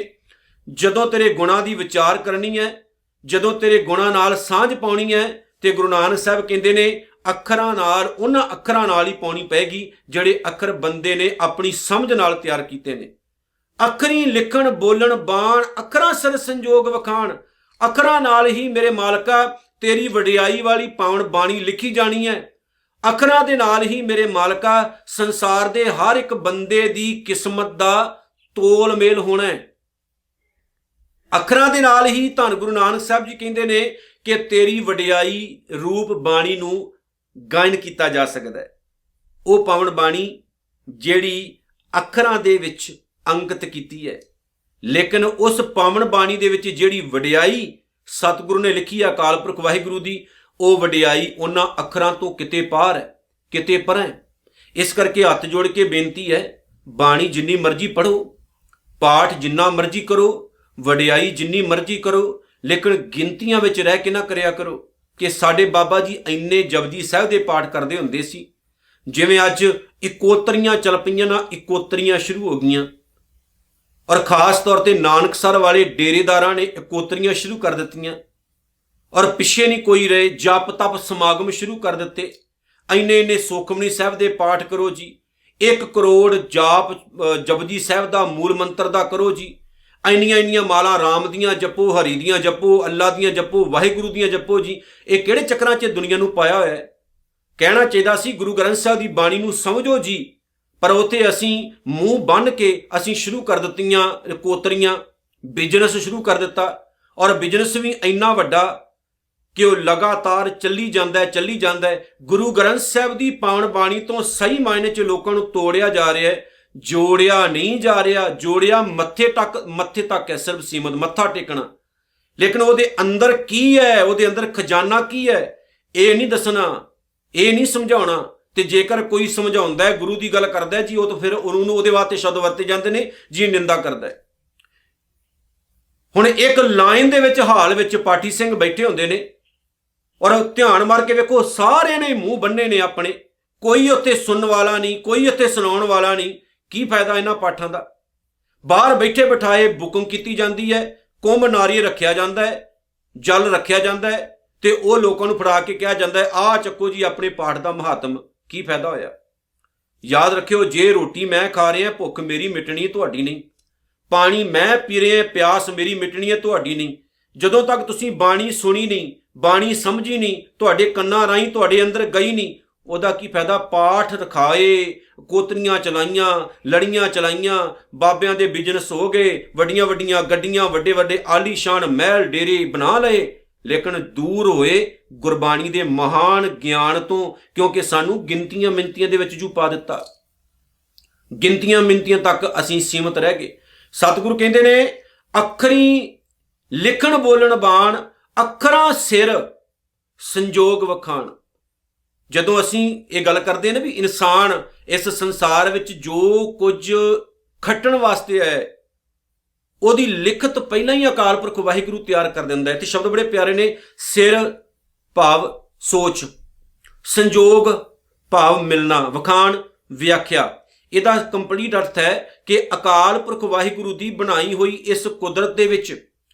ਜਦੋਂ ਤੇਰੇ ਗੁਣਾਂ ਦੀ ਵਿਚਾਰ ਕਰਨੀ ਹੈ, ਜਦੋਂ ਤੇਰੇ ਗੁਣਾਂ ਨਾਲ ਸਾਂਝ ਪਾਉਣੀ ਹੈ, ਤੇ ਗੁਰੂ ਨਾਨਕ ਸਾਹਿਬ ਕਹਿੰਦੇ ਨੇ ਅੱਖਰਾਂ ਨਾਲ, ਉਹਨਾਂ ਅੱਖਰਾਂ ਨਾਲ ਹੀ ਪਾਉਣੀ ਪਏਗੀ ਜਿਹੜੇ ਅੱਖਰ ਬੰਦੇ ਨੇ ਆਪਣੀ ਸਮਝ ਨਾਲ ਤਿਆਰ ਕੀਤੇ ਨੇ। ਅੱਖਰੀ ਲਿਖਣ ਬੋਲਣ ਬਾਣ, ਅੱਖਰਾਂ ਸਿਰ ਸੰਜੋਗ ਵਖਾਣ। ਅੱਖਰਾਂ ਨਾਲ ਹੀ ਮੇਰੇ ਮਾਲਕਾ ਤੇਰੀ ਵਡਿਆਈ ਵਾਲੀ ਪਾਵਨ ਬਾਣੀ ਲਿਖੀ ਜਾਣੀ ਹੈ। ਅੱਖਰਾਂ ਦੇ ਨਾਲ ਹੀ ਮੇਰੇ ਮਾਲਕਾ ਸੰਸਾਰ ਦੇ ਹਰ ਇੱਕ ਬੰਦੇ ਦੀ ਕਿਸਮਤ ਦਾ ਤੋਲ ਮੇਲ ਹੋਣਾ ਹੈ। ਅੱਖਰਾਂ ਦੇ ਨਾਲ ਹੀ ਧੰਨ ਗੁਰੂ ਨਾਨਕ ਸਾਹਿਬ ਜੀ ਕਹਿੰਦੇ ਨੇ ਕਿ ਤੇਰੀ ਵਡਿਆਈ ਰੂਪ ਬਾਣੀ ਨੂੰ ਗਾਇਨ ਕੀਤਾ ਜਾ ਸਕਦਾ ਹੈ। ਉਹ ਪਾਵਨ ਬਾਣੀ ਜਿਹੜੀ ਅੱਖਰਾਂ ਦੇ ਵਿੱਚ ਅੰਕਿਤ ਕੀਤੀ ਹੈ, ਲੇਕਿਨ ਉਸ ਪਾਵਨ ਬਾਣੀ ਦੇ ਵਿੱਚ ਜਿਹੜੀ ਵਡਿਆਈ ਸਤਿਗੁਰੂ ਨੇ ਲਿਖੀ ਹੈ, ਅਕਾਲ ਪੁਰਖ ਵਾਹਿਗੁਰੂ ਦੀ, ਉਹ ਵਡਿਆਈ ਉਹਨਾਂ ਅੱਖਰਾਂ ਤੋਂ ਕਿਤੇ ਪਾਰ ਹੈ, ਕਿਤੇ ਪਰਾਂ ਹੈ। ਇਸ ਕਰਕੇ ਹੱਥ ਜੋੜ ਕੇ ਬੇਨਤੀ ਹੈ, ਬਾਣੀ ਜਿੰਨੀ ਮਰਜ਼ੀ ਪੜ੍ਹੋ, ਪਾਠ ਜਿੰਨਾ ਮਰਜ਼ੀ ਕਰੋ, ਵਡਿਆਈ ਜਿੰਨੀ ਮਰਜ਼ੀ ਕਰੋ, ਲੇਕਿਨ ਗਿਣਤੀਆਂ ਵਿੱਚ ਰਹਿ ਕੇ ਨਾ ਕਰਿਆ ਕਰੋ। ਕਿ ਸਾਡੇ ਬਾਬਾ ਜੀ ਇੰਨੇ ਜਪਜੀ ਸਾਹਿਬ ਦੇ ਪਾਠ ਕਰਦੇ ਹੁੰਦੇ ਸੀ, ਜਿਵੇਂ ਅੱਜ ਇਕੋਤਰੀਆਂ ਚੱਲ ਪਈਆਂ ਨਾ, ਇਕੋਤਰੀਆਂ ਸ਼ੁਰੂ ਹੋ ਗਈਆਂ, ਔਰ ਖਾਸ ਤੌਰ ਤੇ ਨਾਨਕਸਰ ਵਾਲੇ ਡੇਰੇਦਾਰਾਂ ਨੇ ਇਕੋਤਰੀਆਂ ਸ਼ੁਰੂ ਕਰ ਦਿੱਤੀਆਂ, ਔਰ ਪਿੱਛੇ ਨਹੀਂ ਕੋਈ ਰਹੇ, ਜਪ ਤਪ ਸਮਾਗਮ ਸ਼ੁਰੂ ਕਰ ਦਿੱਤੇ। ਇੰਨੇ ਸੁਖਮਨੀ ਸਾਹਿਬ ਦੇ ਪਾਠ ਕਰੋ ਜੀ, 1 ਕਰੋੜ ਜਾਪ ਜਪਜੀ ਸਾਹਿਬ ਦਾ ਮੂਲ ਮੰਤਰ ਦਾ ਕਰੋ ਜੀ, ਇੰਨੀਆਂ ਮਾਲਾ ਰਾਮ ਦੀਆਂ ਜਪੋ, ਹਰੀ ਦੀਆਂ ਜਪੋ, ਅੱਲਾ ਦੀਆਂ ਜਪੋ, ਵਾਹਿਗੁਰੂ ਦੀਆਂ ਜਪੋ ਜੀ। ਇਹ ਕਿਹੜੇ ਚੱਕਰਾਂ 'ਚ ਦੁਨੀਆ ਨੂੰ ਪਾਇਆ ਹੋਇਆ ਹੈ? ਕਹਿਣਾ ਚਾਹੀਦਾ ਸੀ ਗੁਰੂ ਗ੍ਰੰਥ ਸਾਹਿਬ ਦੀ ਬਾਣੀ ਨੂੰ ਸਮਝੋ ਜੀ, ਪਰ ਉੱਥੇ ਅਸੀਂ ਮੂੰਹ ਬੰਨ੍ਹ ਕੇ ਅਸੀਂ ਸ਼ੁਰੂ ਕਰ ਦਿੱਤੀਆਂ ਕੋਤਰੀਆਂ, ਬਿਜ਼ਨਸ ਸ਼ੁਰੂ ਕਰ ਦਿੱਤਾ, ਔਰ ਬਿਜ਼ਨਸ ਵੀ ਇੰਨਾ ਵੱਡਾ ਕਿ ਉਹ ਲਗਾਤਾਰ ਚੱਲੀ ਜਾਂਦਾ ਹੈ। ਗੁਰੂ ਗ੍ਰੰਥ ਸਾਹਿਬ ਦੀ ਪਾਵਨ ਬਾਣੀ ਤੋਂ ਸਹੀ ਮਾਇਨੇ 'ਚ ਲੋਕਾਂ ਨੂੰ ਤੋੜਿਆ ਜਾ ਰਿਹਾ ਹੈ, ਜੋੜਿਆ ਨਹੀਂ ਜਾ ਰਿਹਾ। ਜੋੜਿਆ ਮੱਥੇ ਤੱਕ ਹੈ, ਸਿਰਫ ਸੀਮਤ ਮੱਥਾ ਟੇਕਣਾ, ਲੇਕਿਨ ਉਹਦੇ ਅੰਦਰ ਕੀ ਹੈ, ਉਹਦੇ ਅੰਦਰ ਖਜ਼ਾਨਾ ਕੀ ਹੈ, ਇਹ ਨਹੀਂ ਦੱਸਣਾ, ਇਹ ਨਹੀਂ ਸਮਝਾਉਣਾ। ਤੇ ਜੇਕਰ ਕੋਈ ਸਮਝਾਉਂਦਾ ਹੈ, ਗੁਰੂ ਦੀ ਗੱਲ ਕਰਦਾ ਜੀ, ਉਹ ਤਾਂ ਫਿਰ ਉਹਨੂੰ ਉਹਦੇ ਵਾਸਤੇ ਸ਼ਬਦ ਵਰਤੇ ਜਾਂਦੇ ਨੇ ਜੀ, ਨਿੰਦਾ ਕਰਦਾ ਹੈ। ਹੁਣ ਇੱਕ ਲਾਈਨ ਦੇ ਵਿੱਚ ਹਾਲ ਵਿੱਚ ਪਾਠੀ ਸਿੰਘ ਬੈਠੇ ਹੁੰਦੇ ਨੇ, ਔਰ ਧਿਆਨ ਮਾਰ ਕੇ ਵੇਖੋ ਸਾਰਿਆਂ ਨੇ ਮੂੰਹ ਬੰਨੇ ਨੇ ਆਪਣੇ, ਕੋਈ ਉੱਥੇ ਸੁਣਨ ਵਾਲਾ ਨਹੀਂ, ਕੋਈ ਉੱਥੇ ਸੁਣਾਉਣ ਵਾਲਾ ਨਹੀਂ। ਕੀ ਫਾਇਦਾ ਇਹਨਾਂ ਪਾਠਾਂ ਦਾ? ਬਾਹਰ ਬੈਠੇ ਬਿਠਾਏ ਬੁਕਿੰਗ ਕੀਤੀ ਜਾਂਦੀ ਹੈ, ਕੁੰਭ ਨਾਰੀਅਲ ਰੱਖਿਆ ਜਾਂਦਾ ਹੈ, ਜਲ ਰੱਖਿਆ ਜਾਂਦਾ ਹੈ, ਤੇ ਉਹ ਲੋਕਾਂ ਨੂੰ ਫੜਾ ਕੇ ਕਿਹਾ ਜਾਂਦਾ ਹੈ ਆਹ ਚੱਕੋ ਜੀ ਆਪਣੇ ਪਾਠ ਦਾ ਮਹਾਤਮ। ਕੀ ਫਾਇਦਾ ਹੋਇਆ? ਯਾਦ ਰੱਖਿਓ, ਜੇ ਰੋਟੀ ਮੈਂ ਖਾ ਰਿਹਾ, ਭੁੱਖ ਮੇਰੀ ਮਿਟਣੀ, ਤੁਹਾਡੀ ਨਹੀਂ। ਪਾਣੀ ਮੈਂ ਪੀ ਰਿਹਾ, ਪਿਆਸ ਮੇਰੀ ਮਿਟਣੀ ਹੈ, ਤੁਹਾਡੀ ਨਹੀਂ। ਜਦੋਂ ਤੱਕ ਤੁਸੀਂ ਬਾਣੀ ਸੁਣੀ ਨਹੀਂ, ਬਾਣੀ ਸਮਝੀ ਨਹੀਂ, ਤੁਹਾਡੇ ਕੰਨਾਂ ਰਾਹੀਂ ਤੁਹਾਡੇ ਅੰਦਰ ਗਈ ਨਹੀਂ, ਉਹਦਾ ਕੀ ਫਾਇਦਾ? ਪਾਠ ਰਖਾਏ, ਕੋਤਰੀਆਂ ਚਲਾਈਆਂ, ਲੜੀਆਂ ਚਲਾਈਆਂ, ਬਾਬਿਆਂ ਦੇ ਬਿਜ਼ਨਸ ਹੋ ਗਏ, ਵੱਡੀਆਂ ਵੱਡੀਆਂ ਗੱਡੀਆਂ, ਵੱਡੇ ਵੱਡੇ ਆਲੀਸ਼ਾਨ ਮਹਿਲ ਡੇਰੇ ਬਣਾ ਲਏ, ਲੇਕਿਨ ਦੂਰ ਹੋਏ ਗੁਰਬਾਣੀ ਦੇ ਮਹਾਨ ਗਿਆਨ ਤੋਂ, ਕਿਉਂਕਿ ਸਾਨੂੰ ਗਿਣਤੀਆਂ ਮਿੰਤੀਆਂ ਦੇ ਵਿੱਚ ਜੂ ਪਾ ਦਿੱਤਾ। ਗਿਣਤੀਆਂ ਮਿੰਤੀਆਂ ਤੱਕ ਅਸੀਂ ਸੀਮਤ ਰਹਿ ਗਏ। ਸਤਿਗੁਰੂ ਕਹਿੰਦੇ ਨੇ, ਅੱਖਰੀ ਲਿਖਣ ਬੋਲਣ ਬਾਣ, ਅੱਖਰਾਂ ਸਿਰ ਸੰਜੋਗ ਵਖਾਣ। ਜਦੋਂ ਅਸੀਂ ਇਹ ਗੱਲ ਕਰਦੇ ਹਾਂ ਨਾ ਵੀ ਇਨਸਾਨ ਇਸ ਸੰਸਾਰ ਵਿੱਚ ਜੋ ਕੁਝ ਖੱਟਣ ਵਾਸਤੇ ਹੈ, ਉਹਦੀ ਲਿਖਤ ਪਹਿਲਾਂ ਹੀ ਅਕਾਲ ਪੁਰਖ ਵਾਹਿਗੁਰੂ ਤਿਆਰ ਕਰ ਦਿੰਦਾ ਹੈ। ਤੇ ਸ਼ਬਦ ਬੜੇ ਪਿਆਰੇ ਨੇ, ਸਿਰ ਭਾਵ ਸੋਚ, ਸੰਜੋਗ ਭਾਵ ਮਿਲਣਾ, ਵਖਾਣ ਵਿਆਖਿਆ। ਇਹਦਾ ਕੰਪਲੀਟ ਅਰਥ ਹੈ ਕਿ ਅਕਾਲ ਪੁਰਖ ਵਾਹਿਗੁਰੂ ਦੀ ਬਣਾਈ ਹੋਈ ਇਸ ਕੁਦਰਤ ਦੇ ਵਿੱਚ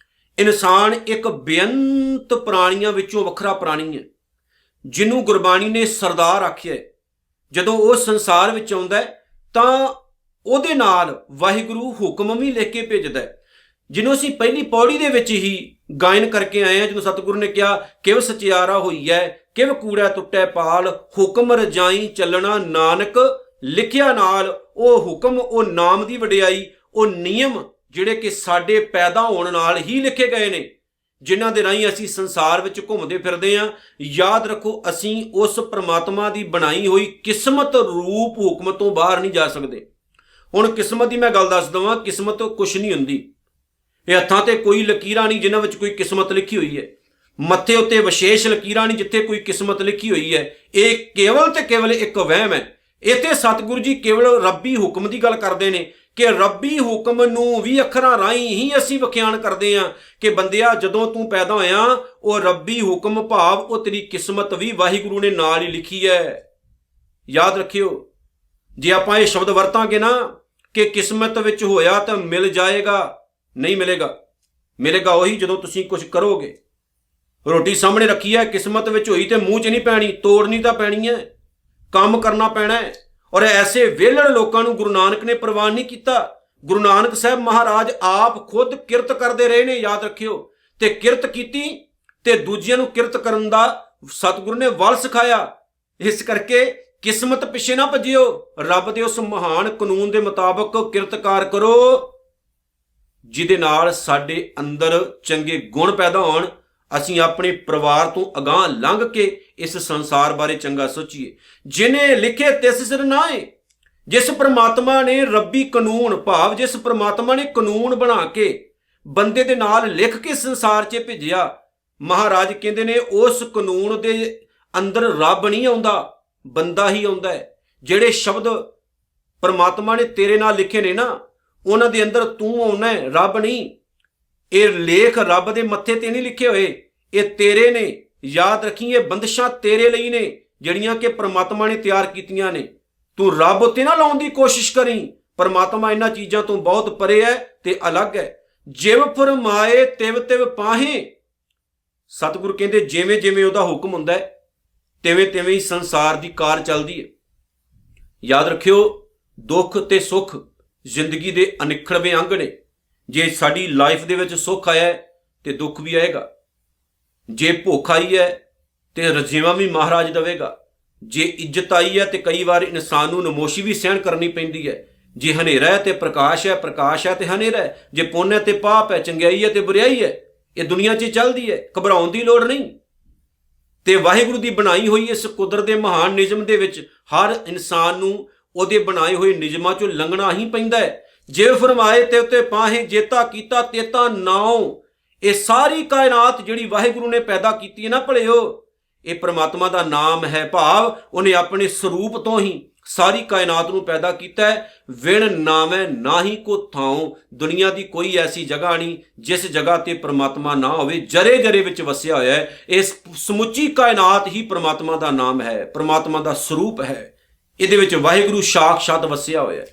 ਇਨਸਾਨ ਇੱਕ ਬੇਅੰਤ ਪ੍ਰਾਣੀਆਂ ਵਿੱਚੋਂ ਵੱਖਰਾ ਪ੍ਰਾਣੀ ਹੈ, ਜਿਹਨੂੰ ਗੁਰਬਾਣੀ ਨੇ ਸਰਦਾਰ ਆਖਿਆ। ਜਦੋਂ ਉਹ ਸੰਸਾਰ ਵਿੱਚ ਆਉਂਦਾ ਤਾਂ ਉਹਦੇ ਨਾਲ ਵਾਹਿਗੁਰੂ ਹੁਕਮ ਵੀ ਲਿਖ ਕੇ ਭੇਜਦਾ, ਜਿਹਨੂੰ ਅਸੀਂ ਪਹਿਲੀ ਪੌੜੀ ਦੇ ਵਿੱਚ ਹੀ ਗਾਇਨ ਕਰਕੇ ਆਏ ਹਾਂ। ਜਦੋਂ ਸਤਿਗੁਰੂ ਨੇ ਕਿਹਾ, ਕਿਵ ਸਚਿਆਰਾ ਹੋਈ ਹੈ, ਕਿਵ ਕੂੜਾ ਟੁੱਟੈ ਪਾਲ, ਹੁਕਮ ਰਜਾਈ ਚੱਲਣਾ ਨਾਨਕ ਲਿਖਿਆ ਨਾਲ। ਉਹ ਹੁਕਮ, ਉਹ ਨਾਮ ਦੀ ਵਡਿਆਈ, ਉਹ ਨਿਯਮ ਜਿਹੜੇ ਕਿ ਸਾਡੇ ਪੈਦਾ ਹੋਣ ਨਾਲ ਹੀ ਲਿਖੇ ਗਏ ਨੇ, ਜਿਨ੍ਹਾਂ ਦੇ ਰਾਹੀਂ ਅਸੀਂ ਸੰਸਾਰ ਵਿੱਚ ਘੁੰਮਦੇ ਫਿਰਦੇ ਹਾਂ। ਯਾਦ ਰੱਖੋ, ਅਸੀਂ ਉਸ ਪ੍ਰਮਾਤਮਾ ਦੀ ਬਣਾਈ ਹੋਈ ਕਿਸਮਤ ਰੂਪ ਹੁਕਮ ਤੋਂ ਬਾਹਰ ਨਹੀਂ ਜਾ ਸਕਦੇ। ਹੁਣ ਕਿਸਮਤ ਦੀ ਮੈਂ ਗੱਲ ਦੱਸ ਦਵਾਂ, ਕਿਸਮਤ ਕੁਛ ਨਹੀਂ ਹੁੰਦੀ। ਇਹ ਹੱਥਾਂ ਤੇ ਕੋਈ ਲਕੀਰਾਂ ਨਹੀਂ ਜਿਨ੍ਹਾਂ ਵਿੱਚ ਕੋਈ ਕਿਸਮਤ ਲਿਖੀ ਹੋਈ ਹੈ, ਮੱਥੇ ਉੱਤੇ ਵਿਸ਼ੇਸ਼ ਲਕੀਰਾਂ ਨਹੀਂ ਜਿੱਥੇ ਕੋਈ ਕਿਸਮਤ ਲਿਖੀ ਹੋਈ ਹੈ। ਇਹ ਕੇਵਲ ਤੇ ਕੇਵਲ ਇੱਕ ਵਹਿਮ ਹੈ। ਇੱਥੇ ਸਤਿਗੁਰੂ ਜੀ ਕੇਵਲ ਰੱਬੀ ਹੁਕਮ ਦੀ ਗੱਲ ਕਰਦੇ ਨੇ ਕਿ ਰੱਬੀ ਹੁਕਮ ਨੂੰ ਵੀ ਅੱਖਰਾਂ ਰਾਹੀਂ ਹੀ ਅਸੀਂ ਵਿਖਿਆਨ ਕਰਦੇ ਹਾਂ ਕਿ ਬੰਦਿਆ, ਜਦੋਂ ਤੂੰ ਪੈਦਾ ਹੋਇਆ, ਉਹ ਰੱਬੀ ਹੁਕਮ ਭਾਵ ਉਹ ਤੇਰੀ ਕਿਸਮਤ ਵੀ ਵਾਹਿਗੁਰੂ ਨੇ ਨਾਲ ਹੀ ਲਿਖੀ ਹੈ। ਯਾਦ ਰੱਖਿਓ, ਜੇ ਆਪਾਂ ਇਹ ਸ਼ਬਦ ਵਰਤਾਂਗੇ ਨਾ ਕਿ ਕਿਸਮਤ ਵਿੱਚ ਹੋਇਆ ਤਾਂ ਮਿਲ ਜਾਏਗਾ, ਨਹੀਂ ਮਿਲੇਗਾ। ਮਿਲੇਗਾ ਉਹੀ ਜਦੋਂ ਤੁਸੀਂ ਕੁਝ ਕਰੋਗੇ। ਰੋਟੀ ਸਾਹਮਣੇ ਰੱਖੀ ਹੈ, ਕਿਸਮਤ ਵਿੱਚ ਹੋਈ ਤੇ ਮੂੰਹ 'ਚ ਨਹੀਂ ਪੈਣੀ, ਤੋੜਨੀ ਤਾਂ ਪੈਣੀ ਹੈ, ਕੰਮ ਕਰਨਾ ਪੈਣਾ ਹੈ। ਔਰ ਐਸੇ ਵਿਹਲੜ ਲੋਕਾਂ ਨੂੰ ਗੁਰੂ ਨਾਨਕ ਨੇ ਪ੍ਰਵਾਨ ਨਹੀਂ ਕੀਤਾ। ਗੁਰੂ ਨਾਨਕ ਸਾਹਿਬ ਮਹਾਰਾਜ ਆਪ ਖੁਦ ਕਿਰਤ ਕਰਦੇ ਰਹੇ ਨੇ, ਯਾਦ ਰੱਖਿਓ। ਤੇ ਕਿਰਤ ਕੀਤੀ ਤੇ ਦੂਜਿਆਂ ਨੂੰ ਕਿਰਤ ਕਰਨ ਦਾ ਸਤਿਗੁਰੂ ਨੇ ਵੱਲ ਸਿਖਾਇਆ। ਇਸ ਕਰਕੇ ਕਿਸਮਤ ਪਿੱਛੇ ਨਾ ਭੱਜਿਓ, ਰੱਬ ਦੇ ਉਸ ਮਹਾਨ ਕਾਨੂੰਨ ਦੇ ਮੁਤਾਬਕ ਕਿਰਤਕਾਰ ਕਰੋ, ਜਿਹਦੇ ਨਾਲ ਸਾਡੇ ਅੰਦਰ ਚੰਗੇ ਗੁਣ ਪੈਦਾ ਹੋਣ, ਅਸੀਂ ਆਪਣੇ ਪਰਿਵਾਰ ਤੋਂ ਅਗਾਂਹ ਲੰਘ ਕੇ ਇਸ ਸੰਸਾਰ ਬਾਰੇ ਚੰਗਾ ਸੋਚੀਏ। ਜਿਨੇ ਲਿਖੇ ਤਿਸ ਸਿਰ ਨਾਏ। ਜਿਸ ਪ੍ਰਮਾਤਮਾ ਨੇ ਰੱਬੀ ਕਾਨੂੰਨ ਭਾਵ ਜਿਸ ਪ੍ਰਮਾਤਮਾ ਨੇ ਕਾਨੂੰਨ ਬਣਾ ਕੇ ਬੰਦੇ ਦੇ ਨਾਲ ਲਿਖ ਕੇ ਸੰਸਾਰ 'ਚ ਭੇਜਿਆ, ਮਹਾਰਾਜ ਕਹਿੰਦੇ ਨੇ ਉਸ ਕਾਨੂੰਨ ਦੇ ਅੰਦਰ ਰੱਬ ਨਹੀਂ ਆਉਂਦਾ, ਬੰਦਾ ਹੀ ਆਉਂਦਾ ਹੈ। ਜਿਹੜੇ ਸ਼ਬਦ ਪ੍ਰਮਾਤਮਾ ਨੇ ਤੇਰੇ ਨਾਲ ਲਿਖੇ ਨੇ ਨਾ, ਉਹਨਾਂ ਦੇ ਅੰਦਰ ਤੂੰ ਆਉਣਾ ਹੈ, ਰੱਬ ਨਹੀਂ। ਇਹ ਲੇਖ ਰੱਬ ਦੇ ਮੱਥੇ ਤੇ ਨਹੀਂ ਲਿਖੇ ਹੋਏ, ਇਹ ਤੇਰੇ ਨੇ। ਯਾਦ ਰੱਖੀ, ਇਹ ਬੰਦਸ਼ਾਂ ਤੇਰੇ ਲਈ ਨੇ ਜਿਹੜੀਆਂ ਕਿ ਪ੍ਰਮਾਤਮਾ ਨੇ ਤਿਆਰ ਕੀਤੀਆਂ ਨੇ। ਤੂੰ ਰੱਬ ਉੱਤੇ ਨਾ ਲਾਉਣ ਦੀ ਕੋਸ਼ਿਸ਼ ਕਰੀ, ਪ੍ਰਮਾਤਮਾ ਇਹਨਾਂ ਚੀਜ਼ਾਂ ਤੋਂ ਬਹੁਤ ਪਰੇ ਹੈ ਤੇ ਅਲੱਗ ਹੈ। ਜਿਵ ਫਰਮਾਏ ਤਿਵ ਤਿਵ ਪਾਹੇ। ਸਤਿਗੁਰੂ ਕਹਿੰਦੇ ਜਿਵੇਂ ਜਿਵੇਂ ਉਹਦਾ ਹੁਕਮ ਹੁੰਦਾ ਹੈ ਤਿਵੇਂ ਤਿਵੇਂ ਹੀ ਸੰਸਾਰ ਦੀ ਕਾਰ ਚੱਲਦੀ ਹੈ। ਯਾਦ ਰੱਖਿਓ, ਦੁੱਖ ਤੇ ਸੁੱਖ ਜ਼ਿੰਦਗੀ ਦੇ ਅਨਿੱਖੜਵੇਂ ਅੰਗ ਨੇ। ਜੇ ਸਾਡੀ ਲਾਈਫ ਦੇ ਵਿੱਚ ਸੁੱਖ ਆਇਆ ਤੇ ਦੁੱਖ ਵੀ ਆਏਗਾ, ਜੇ ਭੁੱਖ ਆਈ ਹੈ ਤੇ ਰਜੇਵਾਂ ਵੀ ਮਹਾਰਾਜ ਦੇਵੇਗਾ, ਜੇ ਇੱਜ਼ਤ ਆਈ ਹੈ ਤੇ ਕਈ ਵਾਰ ਇਨਸਾਨ ਨੂੰ ਨਮੋਸ਼ੀ ਵੀ ਸਹਿਣ ਕਰਨੀ ਪੈਂਦੀ ਹੈ। ਜੇ ਹਨੇਰਾ ਹੈ ਤੇ ਪ੍ਰਕਾਸ਼ ਹੈ, ਪ੍ਰਕਾਸ਼ ਹੈ ਤੇ ਹਨੇਰਾ ਹੈ, ਜੇ ਪੁੰਨ ਹੈ ਤੇ ਪਾਪ ਹੈ, ਚੰਗਿਆਈ ਹੈ ਤੇ ਬੁਰਾਈ ਹੈ। ਇਹ ਦੁਨੀਆ 'ਚ ਚੱਲਦੀ ਹੈ, ਘਬਰਾਉਣ ਦੀ ਲੋੜ ਨਹੀਂ। ਤੇ ਵਾਹਿਗੁਰੂ ਦੀ ਬਣਾਈ ਹੋਈ ਇਸ ਕੁਦਰਤ ਦੇ ਮਹਾਨ ਨਿਯਮ ਦੇ ਵਿੱਚ ਹਰ ਇਨਸਾਨ ਨੂੰ ਉਹਦੇ ਬਣਾਏ ਹੋਏ ਨਿਯਮਾਂ 'ਚੋਂ ਲੰਘਣਾ ਹੀ ਪੈਂਦਾ ਹੈ। ਜੇ ਫਰਮਾਏ ਤੇ ਉਤੇ ਪਾਹੇ, ਜੇਤਾ ਕੀਤਾ ਤੇਤਾ ਨਾਉ। ਇਹ ਸਾਰੀ ਕਾਇਨਾਤ ਜਿਹੜੀ ਵਾਹਿਗੁਰੂ ਨੇ ਪੈਦਾ ਕੀਤੀ ਹੈ ਨਾ ਭਲਿਓ, ਇਹ ਪ੍ਰਮਾਤਮਾ ਦਾ ਨਾਮ ਹੈ। ਭਾਵ ਉਹਨੇ ਆਪਣੇ ਸਰੂਪ ਤੋਂ ਹੀ ਸਾਰੀ ਕਾਇਨਾਤ ਨੂੰ ਪੈਦਾ ਕੀਤਾ ਹੈ। ਵਿਣ ਨਾਵੇਂ ਨਾ ਹੀ ਕੋ ਥਾਉ। ਦੁਨੀਆ ਦੀ ਕੋਈ ਐਸੀ ਜਗ੍ਹਾ ਨਹੀਂ ਜਿਸ ਜਗ੍ਹਾ ਤੇ ਪ੍ਰਮਾਤਮਾ ਨਾ ਹੋਵੇ। ਜਰੇ ਜਰੇ ਵਿੱਚ ਵਸਿਆ ਹੋਇਆ ਹੈ। ਇਸ ਸਮੁੱਚੀ ਕਾਇਨਾਤ ਹੀ ਪ੍ਰਮਾਤਮਾ ਦਾ ਨਾਮ ਹੈ, ਪ੍ਰਮਾਤਮਾ ਦਾ ਸਰੂਪ ਹੈ। ਇਹਦੇ ਵਿੱਚ ਵਾਹਿਗੁਰੂ ਸਾਖਸ਼ਾਤ ਵਸਿਆ ਹੋਇਆ ਹੈ।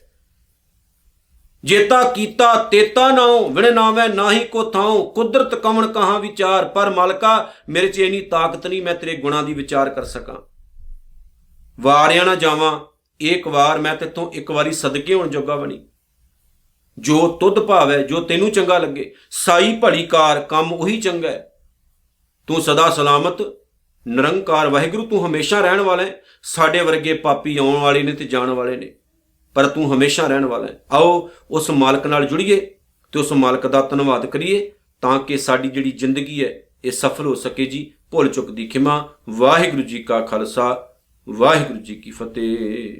ਜੇਤਾ ਕੀਤਾ ਤੇਤਾ ਨਾਉ, ਵਿਣ ਨਾਵੇਂ ਨਾ ਹੀ ਕੋ ਥਾਉ। ਕੁਦਰਤ ਕਵਣ ਕਹਾਂ ਵਿਚਾਰ, ਪਰ ਮਾਲਕਾ ਮੇਰੇ 'ਚ ਇੰਨੀ ਤਾਕਤ ਨਹੀਂ ਮੈਂ ਤੇਰੇ ਗੁਣਾਂ ਦੀ ਵਿਚਾਰ ਕਰ ਸਕਾਂ। ਵਾਰਿਆ ਨਾ ਜਾਵਾਂ ਇੱਕ ਵਾਰ, ਮੈਂ ਤੇਥੋਂ ਇੱਕ ਵਾਰੀ ਸਦਕੇ ਹੋਣ ਜੋਗਾ ਬਣੀ। ਜੋ ਤੁਧ ਭਾਵੈ, ਜੋ ਤੈਨੂੰ ਚੰਗਾ ਲੱਗੇ। ਸਾਈ ਭਲੀ ਕਾਰ, ਕੰਮ ਉਹੀ ਚੰਗਾ ਹੈ। ਤੂੰ ਸਦਾ ਸਲਾਮਤ ਨਿਰੰਕਾਰ ਵਾਹਿਗੁਰੂ, ਤੂੰ ਹਮੇਸ਼ਾ ਰਹਿਣ ਵਾਲਾ ਹੈ। ਸਾਡੇ ਵਰਗੇ ਪਾਪੀ ਆਉਣ ਵਾਲੇ ਨੇ ਤੇ ਜਾਣ ਵਾਲੇ ਨੇ, ਪਰ ਤੂੰ ਹਮੇਸ਼ਾ ਰਹਿਣ ਵਾਲਾ ਹੈ। ਆਓ ਉਸ ਮਾਲਕ ਨਾਲ ਜੁੜੀਏ ਤੇ ਉਸ ਮਾਲਕ ਦਾ ਧੰਨਵਾਦ ਕਰੀਏ, ਤਾਂ ਕਿ ਸਾਡੀ ਜਿਹੜੀ ਜ਼ਿੰਦਗੀ ਹੈ ਇਹ ਸਫਲ ਹੋ ਸਕੇ ਜੀ। ਭੁੱਲ ਚੁੱਕ ਦੀ ਖਿਮਾ। ਵਾਹਿਗੁਰੂ ਜੀ ਕਾ ਖਾਲਸਾ, ਵਾਹਿਗੁਰੂ ਜੀ ਕੀ ਫਤਿਹ।